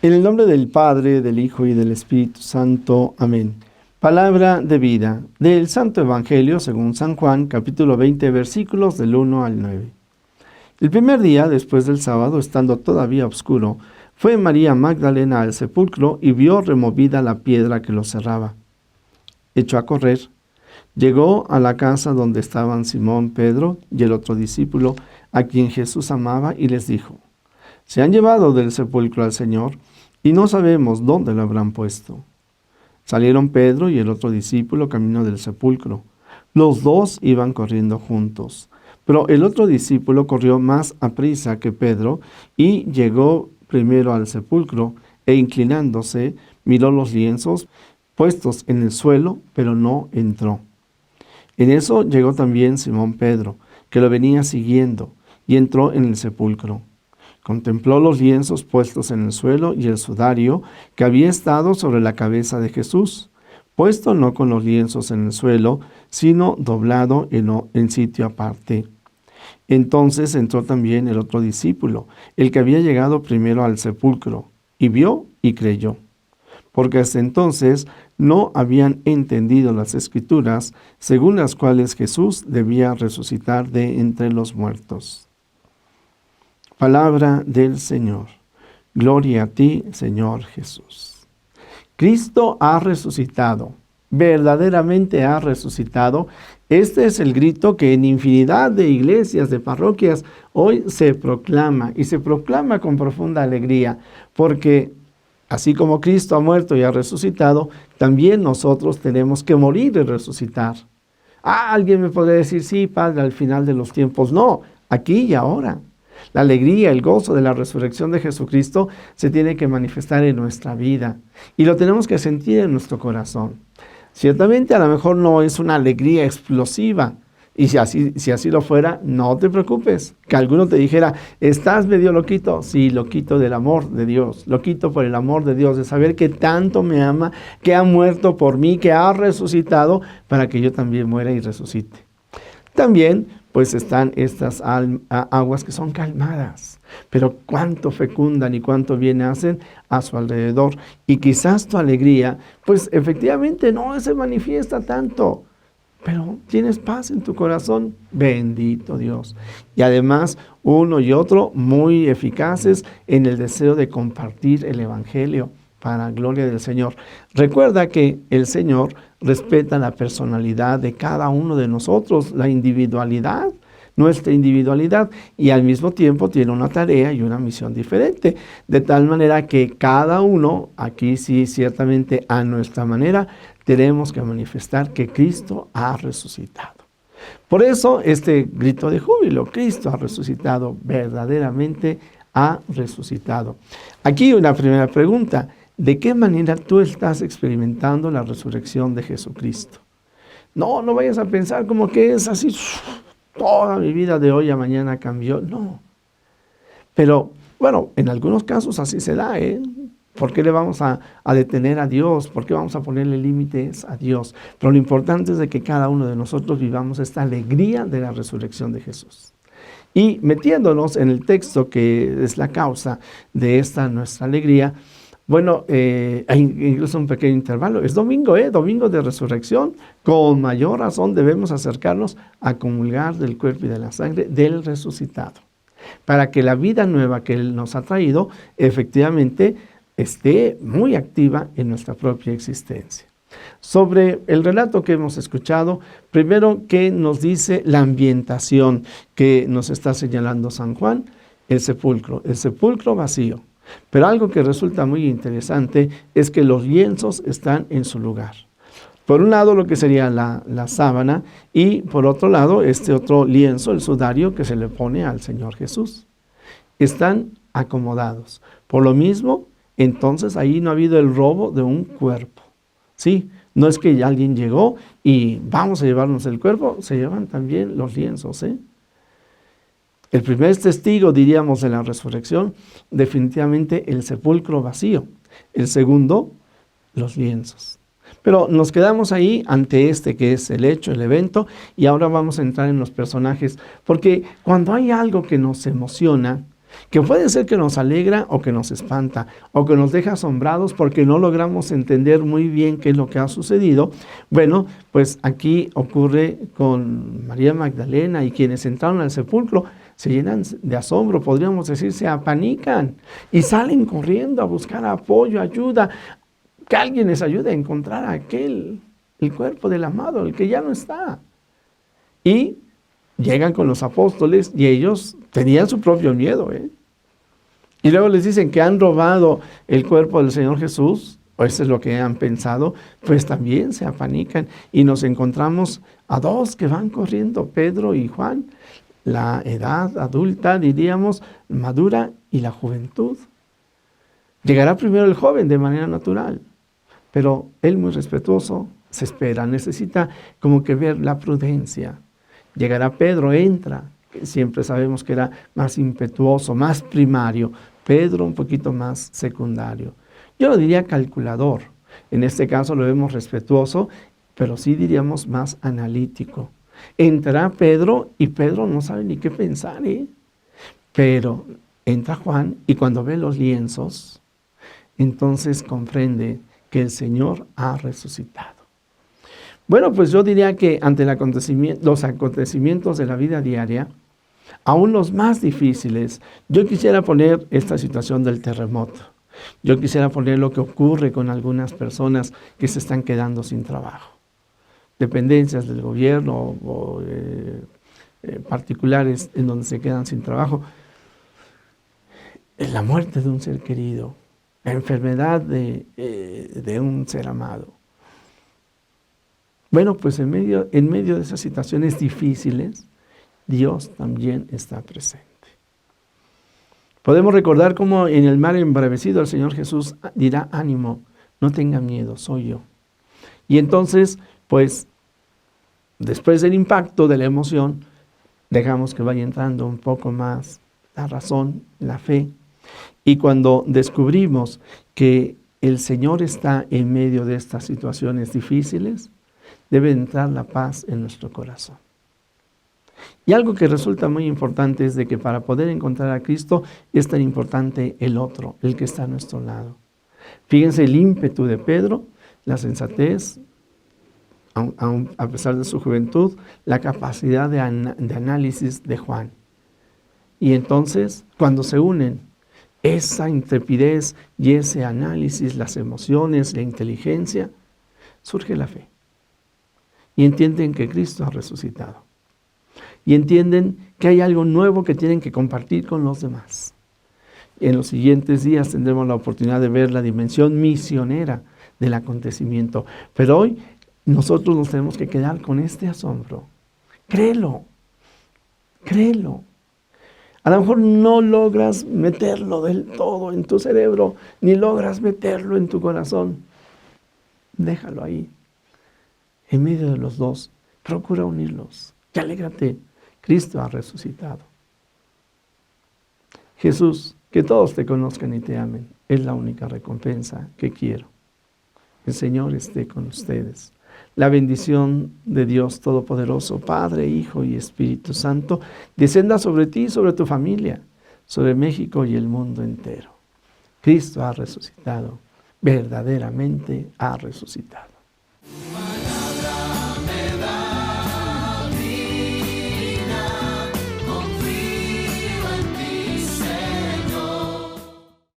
En el nombre del Padre, del Hijo y del Espíritu Santo. Amén. Palabra de vida del Santo Evangelio según San Juan, capítulo 20, versículos del 1 al 9. El primer día, después del sábado, estando todavía oscuro, fue María Magdalena al sepulcro y vio removida la piedra que lo cerraba. Echó a correr. Llegó a la casa donde estaban Simón, Pedro y el otro discípulo, a quien Jesús amaba, y les dijo: Se han llevado del sepulcro al Señor, y no sabemos dónde lo habrán puesto. Salieron Pedro y el otro discípulo camino del sepulcro. Los dos iban corriendo juntos, pero el otro discípulo corrió más aprisa que Pedro y llegó primero al sepulcro, e inclinándose, miró los lienzos puestos en el suelo, pero no entró. En eso llegó también Simón Pedro, que lo venía siguiendo, y entró en el sepulcro. Contempló los lienzos puestos en el suelo y el sudario que había estado sobre la cabeza de Jesús, puesto no con los lienzos en el suelo, sino doblado en sitio aparte. Entonces entró también el otro discípulo, el que había llegado primero al sepulcro, y vio y creyó, porque hasta entonces no habían entendido las Escrituras, según las cuales Jesús debía resucitar de entre los muertos. Palabra del Señor. Gloria a ti, Señor Jesús. Cristo ha resucitado, verdaderamente ha resucitado. Este es el grito que en infinidad de iglesias, de parroquias, hoy se proclama, y se proclama con profunda alegría, porque así como Cristo ha muerto y ha resucitado, también nosotros tenemos que morir y resucitar. Alguien me podría decir: sí, Padre, al final de los tiempos. No, aquí y ahora. La alegría, el gozo de la resurrección de Jesucristo se tiene que manifestar en nuestra vida y lo tenemos que sentir en nuestro corazón. Ciertamente a lo mejor no es una alegría explosiva, y si así lo fuera, no te preocupes. Que alguno te dijera: ¿estás medio loquito? Sí, loquito del amor de Dios, loquito por el amor de Dios, de saber que tanto me ama, que ha muerto por mí, que ha resucitado para que yo también muera y resucite. También pues están estas aguas que son calmadas, pero cuánto fecundan y cuánto bien hacen a su alrededor. Y quizás tu alegría, pues efectivamente no se manifiesta tanto, pero tienes paz en tu corazón. Bendito Dios. Y además uno y otro muy eficaces en el deseo de compartir el Evangelio para gloria del Señor. Recuerda que el Señor respeta la personalidad de cada uno de nosotros, la individualidad, nuestra individualidad, y al mismo tiempo tiene una tarea y una misión diferente, de tal manera que cada uno, aquí sí ciertamente a nuestra manera, tenemos que manifestar que Cristo ha resucitado. Por eso este grito de júbilo: Cristo ha resucitado, verdaderamente ha resucitado. Aquí una primera pregunta: ¿de qué manera tú estás experimentando la resurrección de Jesucristo? No vayas a pensar como que es así, toda mi vida de hoy a mañana cambió. No. Pero, bueno, en algunos casos así se da, ¿eh? ¿Por qué le vamos a detener a Dios? ¿Por qué vamos a ponerle límites a Dios? Pero lo importante es de que cada uno de nosotros vivamos esta alegría de la resurrección de Jesús. Y metiéndonos en el texto que es la causa de esta nuestra alegría, bueno, hay incluso un pequeño intervalo. Es domingo, domingo de resurrección. Con mayor razón debemos acercarnos a comulgar del cuerpo y de la sangre del resucitado, para que la vida nueva que Él nos ha traído efectivamente esté muy activa en nuestra propia existencia. Sobre el relato que hemos escuchado, primero, ¿qué nos dice la ambientación que nos está señalando San Juan? El sepulcro vacío. Pero algo que resulta muy interesante es que los lienzos están en su lugar. Por un lado lo que sería la sábana, y por otro lado este otro lienzo, el sudario que se le pone al Señor Jesús. Están acomodados. Por lo mismo, entonces ahí no ha habido el robo de un cuerpo. Sí, no es que alguien llegó y vamos a llevarnos el cuerpo, se llevan también los lienzos, El primer testigo, diríamos, de la resurrección, definitivamente el sepulcro vacío. El segundo, los lienzos. Pero nos quedamos ahí ante que es el hecho, el evento, y ahora vamos a entrar en los personajes, porque cuando hay algo que nos emociona, que puede ser que nos alegra o que nos espanta, o que nos deja asombrados porque no logramos entender muy bien qué es lo que ha sucedido. Bueno, pues aquí ocurre con María Magdalena, y quienes entraron al sepulcro se llenan de asombro, podríamos decir, se apanican y salen corriendo a buscar apoyo, ayuda, que alguien les ayude a encontrar el cuerpo del amado, el que ya no está. Y llegan con los apóstoles y ellos tenían su propio miedo, Y luego les dicen que han robado el cuerpo del Señor Jesús, o eso es lo que han pensado, pues también se apanican y nos encontramos a dos que van corriendo, Pedro y Juan, la edad adulta, diríamos, madura, y la juventud. Llegará primero el joven de manera natural, pero él, muy respetuoso, se espera, necesita como que ver la prudencia. Llegará Pedro, entra, que siempre sabemos que era más impetuoso, más primario. Pedro un poquito más secundario. Yo no diría calculador, en este caso lo vemos respetuoso, pero sí diríamos más analítico. Entrará Pedro y Pedro no sabe ni qué pensar, Pero entra Juan y cuando ve los lienzos, entonces comprende que el Señor ha resucitado. Bueno, pues yo diría que ante los acontecimientos de la vida diaria, aún los más difíciles, yo quisiera poner esta situación del terremoto. Yo quisiera poner lo que ocurre con algunas personas que se están quedando sin trabajo. Dependencias del gobierno o particulares en donde se quedan sin trabajo. La muerte de un ser querido, la enfermedad de un ser amado. Bueno, pues en medio de esas situaciones difíciles, Dios también está presente. Podemos recordar cómo en el mar embravecido el Señor Jesús dirá: ánimo, no tenga miedo, soy yo. Y entonces, pues, después del impacto de la emoción, dejamos que vaya entrando un poco más la razón, la fe. Y cuando descubrimos que el Señor está en medio de estas situaciones difíciles, debe entrar la paz en nuestro corazón. Y algo que resulta muy importante es de que para poder encontrar a Cristo es tan importante el otro, el que está a nuestro lado. Fíjense el ímpetu de Pedro, la sensatez, a pesar de su juventud, la capacidad de análisis de Juan. Y entonces, cuando se unen esa intrepidez y ese análisis, las emociones, la inteligencia, surge la fe. Y entienden que Cristo ha resucitado. Y entienden que hay algo nuevo que tienen que compartir con los demás. En los siguientes días tendremos la oportunidad de ver la dimensión misionera del acontecimiento. Pero hoy nosotros nos tenemos que quedar con este asombro. Créelo, créelo. A lo mejor no logras meterlo del todo en tu cerebro, ni logras meterlo en tu corazón. Déjalo ahí. En medio de los dos, procura unirlos. Y alégrate, Cristo ha resucitado. Jesús, que todos te conozcan y te amen, es la única recompensa que quiero. El Señor esté con ustedes. La bendición de Dios Todopoderoso, Padre, Hijo y Espíritu Santo, descienda sobre ti y sobre tu familia, sobre México y el mundo entero. Cristo ha resucitado, verdaderamente ha resucitado.